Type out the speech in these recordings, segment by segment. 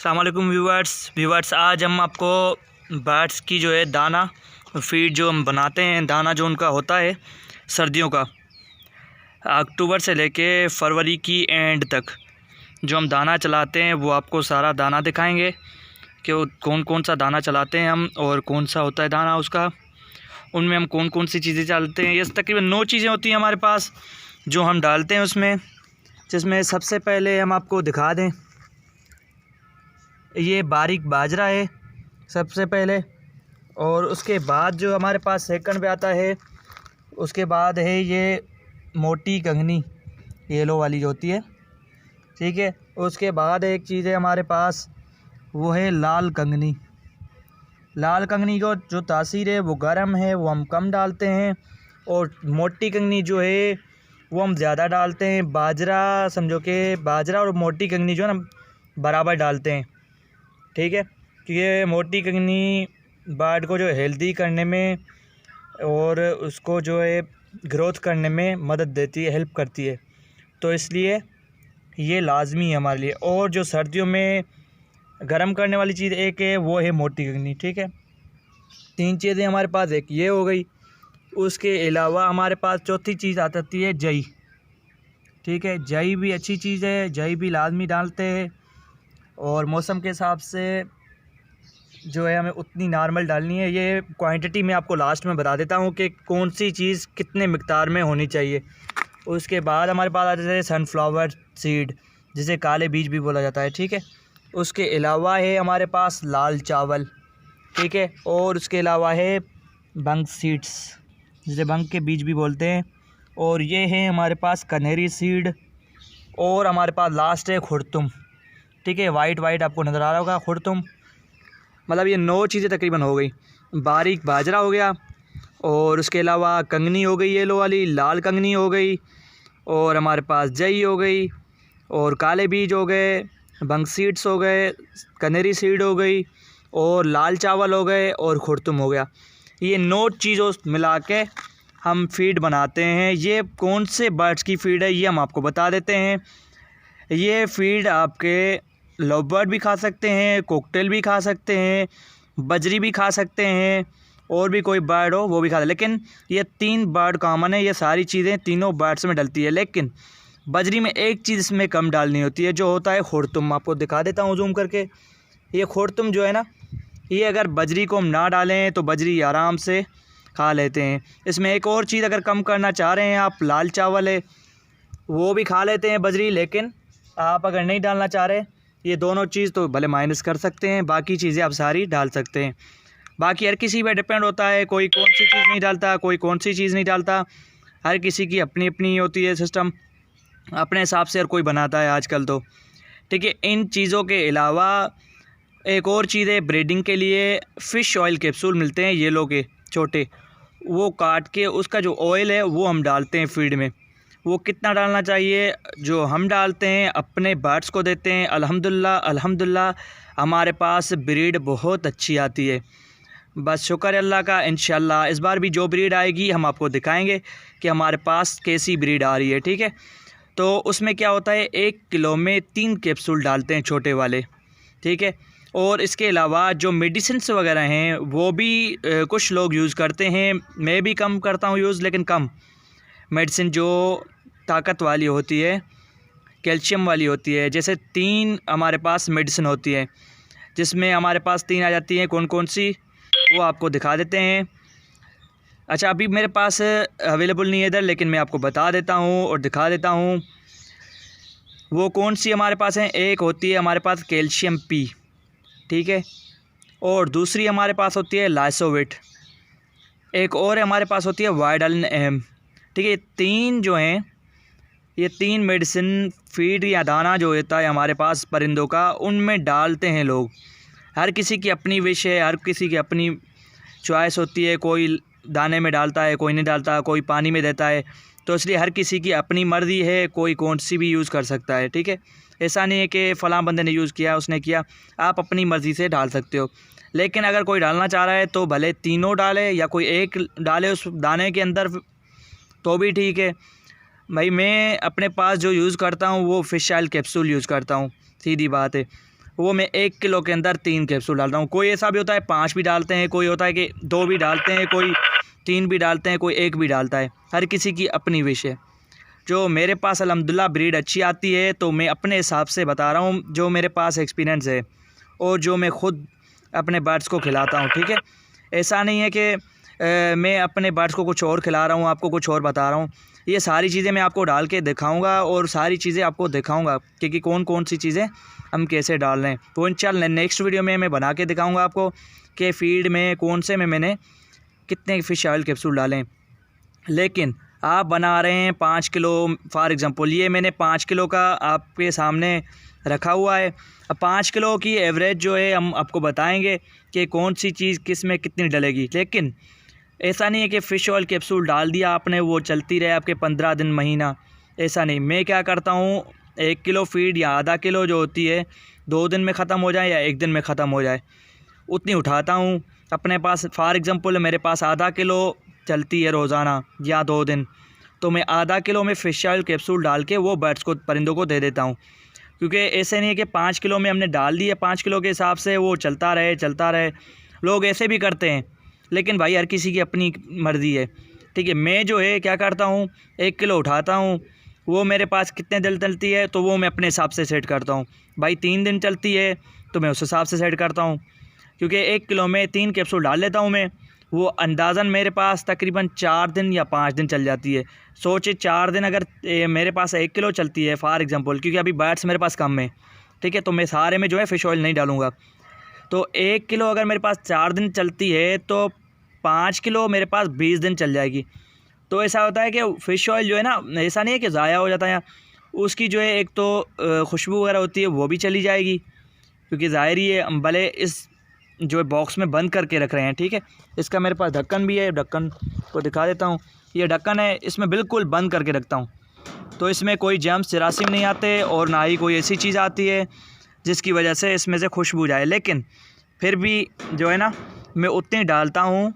अस्सलाम वालेकुम व्यूवर्स आज हम आपको बर्ड्स की जो है दाना फीड जो हम बनाते हैं, दाना जो उनका होता है सर्दियों का, अक्टूबर से लेके फरवरी की एंड तक जो हम दाना चलाते हैं वो आपको सारा दाना दिखाएंगे कि वो कौन कौन सा दाना चलाते हैं हम और कौन सा होता है दाना उसका, उनमें हम कौन कौन सी चीज़ें डालते हैं। ये तकरीबन 9 चीज़ें होती हैं हमारे पास जो हम डालते हैं उसमें, जिसमें सबसे पहले हम आपको दिखा दें, ये बारीक बाजरा है सबसे पहले, और उसके बाद जो हमारे पास सेकंड पे आता है, उसके बाद है ये मोटी कंगनी येलो वाली जो होती है, ठीक है। उसके बाद एक चीज़ है हमारे पास, वो है लाल कंगनी। लाल कंगनी को जो तासीर है वो गर्म है, वो हम कम डालते हैं, और मोटी कंगनी जो है वो हम ज़्यादा डालते हैं। बाजरा समझो कि बाजरा और मोटी कंगनी जो है ना बराबर डालते हैं, ठीक है। क्योंकि मोटी कंगनी बर्ड को जो हेल्दी करने में और उसको जो है ग्रोथ करने में मदद देती है, हेल्प करती है, तो इसलिए ये लाजमी है हमारे लिए। और जो सर्दियों में गर्म करने वाली चीज़ एक है, वो है मोटी कंगनी, ठीक है। 3 चीज़ें हमारे पास, एक ये हो गई। उसके अलावा हमारे पास चौथी चीज़ आ जाती है जई, ठीक है। जई भी अच्छी चीज़ है, जई भी लाजमी डालते हैं, और मौसम के हिसाब से जो है हमें उतनी नॉर्मल डालनी है। ये क्वांटिटी मैं आपको लास्ट में बता देता हूँ कि कौन सी चीज़ कितने मिक़दार में होनी चाहिए। उसके बाद हमारे पास आ जाता है सनफ्लावर सीड, जिसे काले बीज भी बोला जाता है, ठीक है। उसके अलावा है हमारे पास लाल चावल, ठीक है। और उसके अलावा है बंग सीड्स, जिसे बंग के बीज भी बोलते हैं, और ये है हमारे पास कनेरी सीड, और हमारे पास लास्ट है खुर्तुम, ठीक है। वाइट आपको नज़र आ रहा होगा खुर्तुम। मतलब ये 9 चीज़ें तकरीबन हो गई। बारीक बाजरा हो गया, और उसके अलावा कंगनी हो गई येलो वाली, लाल कंगनी हो गई, और हमारे पास जई हो गई, और काले बीज हो गए, बंग सीड्स हो गए, कनेरी सीड हो गई, और लाल चावल हो गए, और खुर्तुम हो गया। ये 9 चीज़ों मिला के हम फीड बनाते हैं। ये कौन से बर्ड्स की फ़ीड है ये हम आपको बता देते हैं। ये फ़ीड आपके लव बर्ड भी खा सकते हैं, कोकटेल भी खा सकते हैं, बजरी भी खा सकते हैं, और भी कोई बर्ड हो वो भी खा सकते हैं। लेकिन ये 3 बर्ड कॉमन है, ये सारी चीज़ें तीनों बर्ड्स में डलती है। लेकिन बजरी में एक चीज़ इसमें कम डालनी होती है, जो होता है खुर्तुम। आपको दिखा देता हूँ जूम करके। ये खुर्तुम जो है ना, ये अगर बजरी को हम ना डालें तो बजरी आराम से खा लेते हैं। इसमें एक और चीज़ अगर कम करना चाह रहे हैं आप, लाल चावल है वो भी खा लेते हैं बजरी, लेकिन आप अगर नहीं डालना चाह रहे ये दोनों चीज़ तो भले माइनस कर सकते हैं, बाकी चीज़ें आप सारी डाल सकते हैं। बाकी हर किसी पे डिपेंड होता है, कोई कौन सी चीज़ नहीं डालता, कोई कौन सी चीज़ नहीं डालता। हर किसी की अपनी अपनी होती है सिस्टम, अपने हिसाब से हर कोई बनाता है आजकल तो, ठीक है। इन चीज़ों के अलावा एक और चीज़ है, ब्रीडिंग के लिए फ़िश ऑयल कैप्सूल मिलते हैं येलो के छोटे, वो काट के उसका जो ऑयल है वो हम डालते हैं फीड में। वो कितना डालना चाहिए, जो हम डालते हैं अपने बर्ड्स को देते हैं। अल्हम्दुलिल्लाह हमारे पास ब्रीड बहुत अच्छी आती है, बस शुक्र अल्लाह का। इंशाल्लाह इस बार भी जो ब्रीड आएगी हम आपको दिखाएंगे कि हमारे पास कैसी ब्रीड आ रही है, ठीक है। तो उसमें क्या होता है, 1 किलो में 3 कैप्सूल डालते हैं छोटे वाले, ठीक है। और इसके अलावा जो मेडिसिन्स वगैरह हैं वो भी कुछ लोग यूज़ करते हैं, मैं भी कम करता हूँ यूज़, लेकिन कम। मेडिसिन जो ताकत वाली होती है, कैल्शियम वाली होती है, जैसे 3 हमारे पास मेडिसिन होती है, जिसमें हमारे पास 3 आ जाती हैं। कौन कौन सी वो आपको दिखा देते हैं। अच्छा, अभी मेरे पास अवेलेबल नहीं है इधर, लेकिन मैं आपको बता देता हूँ और दिखा देता हूँ वो कौन सी हमारे पास हैं। एक होती है हमारे पास कैल्शियम पी, ठीक है, और दूसरी हमारे पास होती है लाइसोविट, एक और हमारे पास होती है वाइडालिन एम, ठीक है। 3 जो हैं, ये 3 मेडिसिन फीड या दाना जो होता है हमारे पास परिंदों का, उनमें डालते हैं लोग। हर किसी की अपनी विश है, हर किसी की अपनी चॉइस होती है, कोई दाने में डालता है, कोई नहीं डालता, कोई पानी में देता है, तो इसलिए हर किसी की अपनी मर्ज़ी है, कोई कौन सी भी यूज़ कर सकता है, ठीक है। ऐसा नहीं है कि फ़लाँ बंदे ने यूज़ किया उसने किया, आप अपनी मर्ज़ी से डाल सकते हो। लेकिन अगर कोई डालना चाह रहा है तो भले तीनों डाले या कोई एक डाले उस दाने के अंदर, तो भी ठीक है। भाई मैं अपने पास जो यूज़ करता हूँ वो फ़िश ऑयल कैप्सूल यूज़ करता हूँ, सीधी बात है। वो मैं 1 किलो के अंदर 3 कैप्सूल डाल रहा हूँ। कोई ऐसा भी होता है 5 भी डालते हैं, कोई होता है कि 2 भी डालते हैं, कोई 3 भी डालते हैं, कोई 1 भी डालता है। हर किसी की अपनी विश है। जो मेरे पास अल्हम्दुलिल्लाह ब्रीड अच्छी आती है तो मैं अपने हिसाब से बता रहा हूँ, जो मेरे पास एक्सपीरियंस है और जो मैं ख़ुद अपने बर्ड्स को खिलाता हूँ, ठीक है। ऐसा नहीं है कि मैं अपने बर्ड्स को कुछ और खिला रहा हूँ, आपको कुछ और बता रहा हूँ। ये सारी चीज़ें मैं आपको डाल के दिखाऊंगा और सारी चीज़ें आपको दिखाऊंगा कि कौन कौन सी चीज़ें हम कैसे डाल रहे हैं। तो इंशाल्लाह नेक्स्ट वीडियो में मैं बना के दिखाऊंगा आपको कि फ़ीड में कौन से में मैंने कितने फ़िश ऑयल कैप्सूल डालें। लेकिन आप बना रहे हैं 5 किलो फॉर एग्ज़ाम्पल, ये मैंने 5 किलो का आपके सामने रखा हुआ है। अब 5 किलो की एवरेज जो है हम आपको बताएंगे कि कौन सी चीज़ किस में कितनी डलेगी। लेकिन ऐसा नहीं है कि फ़िश ऑयल कैप्सूल डाल दिया आपने वो चलती रहे आपके 15 दिन महीना, ऐसा नहीं। मैं क्या करता हूँ, 1 किलो फ़ीड या आधा किलो जो होती है 2 दिन में ख़त्म हो जाए या 1 दिन में ख़त्म हो जाए, उतनी उठाता हूँ अपने पास। फॉर एग्ज़ाम्पल मेरे पास आधा किलो चलती है रोज़ाना या 2 दिन, तो मैं आधा किलो में फ़िश ऑयल कैप्सूल डाल के वो बर्ड्स को, परिंदों को दे देता हूँ। क्योंकि ऐसे नहीं है कि 5 किलो में हमने डाल दिया, 5 किलो के हिसाब से वो चलता रहे। लोग ऐसे भी करते हैं, लेकिन भाई हर किसी की अपनी मर्ज़ी है, ठीक है। मैं जो है क्या करता हूँ, 1 किलो उठाता हूँ, वो मेरे पास कितने दिन चलती है तो वो मैं अपने हिसाब से सेट करता हूँ। भाई 3 दिन चलती है तो मैं उस हिसाब से सेट करता हूँ, क्योंकि 1 किलो में 3 कैप्सूल डाल लेता हूँ मैं। वो अंदाज़न मेरे पास तकरीबन 4 दिन या 5 दिन चल जाती है। सोचे 4 दिन अगर मेरे पास 1 किलो चलती है फॉर एग्ज़ाम्पल, क्योंकि अभी बर्ड्स मेरे पास कम है, ठीक है, तो मैं सारे में जो है फ़िश ऑयल नहीं डालूँगा। तो 1 किलो अगर मेरे पास 4 दिन चलती है तो 5 किलो मेरे पास 20 दिन चल जाएगी। तो ऐसा होता है कि फ़िश ऑयल जो है ना, ऐसा नहीं है कि ज़ाया हो जाता है, उसकी जो है एक तो खुशबू वगैरह होती है वो भी चली जाएगी, क्योंकि ज़ाहिर ही है भले इस जो है बॉक्स में बंद करके रख रहे हैं, ठीक है। इसका मेरे पास ढक्कन भी है, ढक्कन को दिखा देता हूँ। ये ढक्कन है, इसमें बिल्कुल बंद करके रखता हूँ, तो इसमें कोई जर्म्स जरासीम नहीं आते और ना ही कोई ऐसी चीज़ आती है जिसकी वजह से इसमें से खुशबू जाए। लेकिन फिर भी जो है ना, मैं उतनी डालता हूँ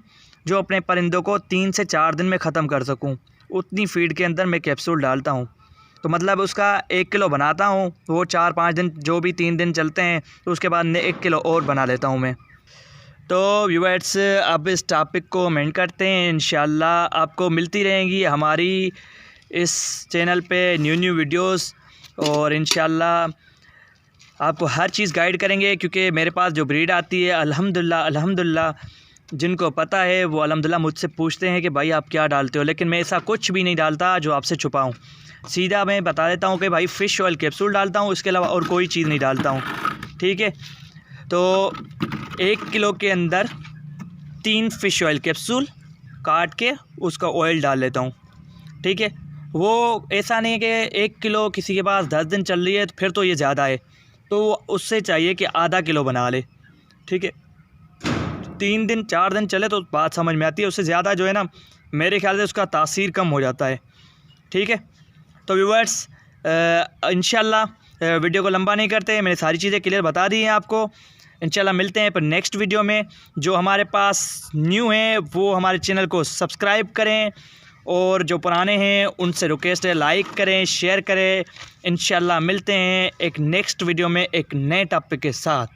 जो अपने परिंदों को 3 से 4 दिन में ख़त्म कर सकूँ, उतनी फ़ीड के अंदर मैं कैप्सूल डालता हूँ। तो मतलब उसका 1 किलो बनाता हूँ, वो 4-5 दिन जो भी 3 दिन चलते हैं, तो उसके बाद 1 किलो और बना लेता हूँ मैं। तो व्यूअर्स, अब इस टॉपिक को एंड करते हैं। इंशाल्लाह आपको मिलती रहेंगी हमारी इस चैनल पे न्यू वीडियोस, और इंशाल्लाह आपको हर चीज़ गाइड करेंगे, क्योंकि मेरे पास जो ब्रीड आती है अल्हम्दुलिल्लाह जिनको पता है वो अल्हम्दुलिल्लाह मुझसे पूछते हैं कि भाई आप क्या डालते हो। लेकिन मैं ऐसा कुछ भी नहीं डालता जो आपसे छुपाऊँ। सीधा मैं बता देता हूँ कि भाई फ़िश ऑयल कैप्सूल डालता हूँ, इसके अलावा और कोई चीज़ नहीं डालता हूँ, ठीक है। तो 1 किलो के अंदर 3 फ़िश ऑयल कैप्सूल काट के उसका ऑयल डाल लेता हूँ, ठीक है। वो ऐसा नहीं है कि 1 किलो किसी के पास 10 दिन चल रही है तो फिर तो ये ज़्यादा है, तो उससे चाहिए कि आधा किलो बना ले, ठीक है। 3 दिन 4 दिन चले तो बात समझ में आती है, उससे ज़्यादा जो है ना मेरे ख्याल से उसका तासीर कम हो जाता है, ठीक है। तो व्यूअर्स, इंशाल्लाह वीडियो को लंबा नहीं करते, मैंने सारी चीज़ें क्लियर बता दी हैं आपको। इंशाल्लाह मिलते हैं पर नेक्स्ट वीडियो में। जो हमारे पास न्यू हैं वो हमारे चैनल को सब्सक्राइब करें, और जो पुराने हैं उनसे रिक्वेस्ट है लाइक करें, शेयर करें। इंशाल्लाह मिलते हैं एक नेक्स्ट वीडियो में एक नए टॉपिक के साथ।